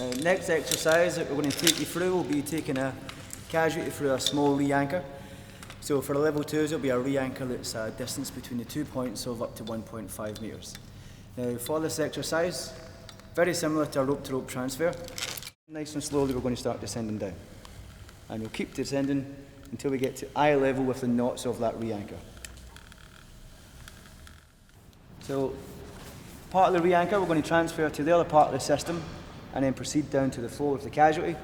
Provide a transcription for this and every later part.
Next exercise that we're going to take you through will be taking a casualty through a small re-anchor. So for the level 2s, it'll be a re-anchor that's a distance between the 2 points of up to 1.5 metres. Now for this exercise, very similar to a rope-to-rope transfer, nice and slowly we're going to start descending down. And we'll keep descending until we get to eye level with the knots of that re-anchor. So part of the re-anchor we're going to transfer to the other part of the system and then proceed down to the floor with the casualty.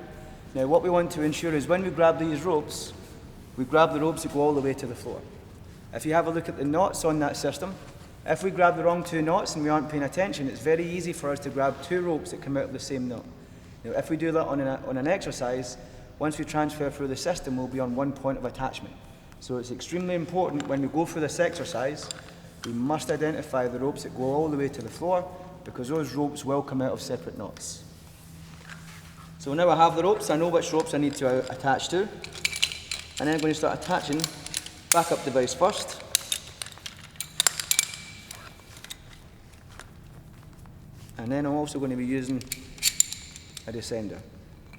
Now what we want to ensure is when we grab these ropes, we grab the ropes that go all the way to the floor. If you have a look at the knots on that system, if we grab the wrong 2 knots and we aren't paying attention, it's very easy for us to grab 2 ropes that come out of the same knot. Now if we do that on an exercise, once we transfer through the system, we'll be on 1 point of attachment. So it's extremely important when we go through this exercise, we must identify the ropes that go all the way to the floor, because those ropes will come out of separate knots. So now I have the ropes, I know which ropes I need to attach to, and then I'm going to start attaching backup device first. And then I'm also going to be using a descender.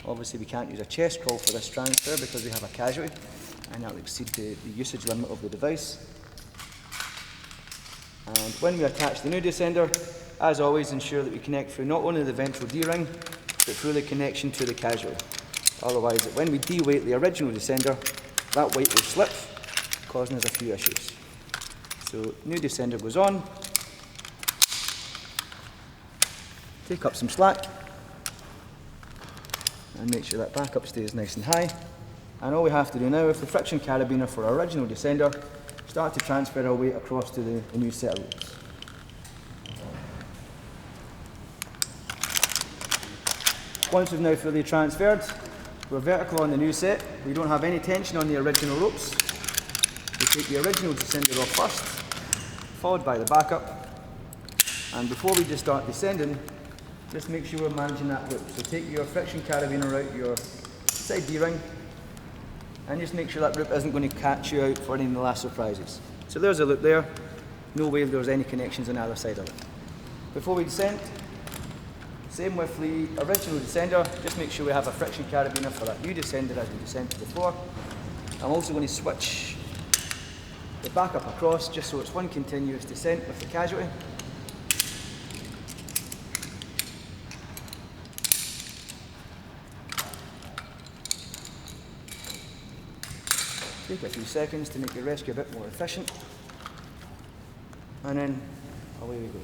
Obviously we can't use a chest crawl for this transfer because we have a casualty, and that will exceed the usage limit of the device. And when we attach the new descender, as always, ensure that we connect through not only the ventral D-ring, but through the connection to the casualty. Otherwise, when we de-weight the original descender, that weight will slip, causing us a few issues. So, new descender goes on. Take up some slack, and make sure that backup stays nice and high. And all we have to do now, with the friction carabiner for our original descender, start to transfer our weight across to the new set of ropes. Once we've now fully transferred, we're vertical on the new set. We don't have any tension on the original ropes. We take the original descender off first, followed by the backup. And before we just start descending, just make sure we're managing that loop. So take your friction carabiner out your side D-ring, and just make sure that loop isn't going to catch you out for any of the last surprises. So there's a loop there. No way there's any connections on either side of it. Before we descend, same with the original descender, just make sure we have a friction carabiner for that new descender as we descend to the floor. I'm also going to switch the backup across just so it's one continuous descent with the casualty. Take a few seconds to make your rescue a bit more efficient, and then away we go.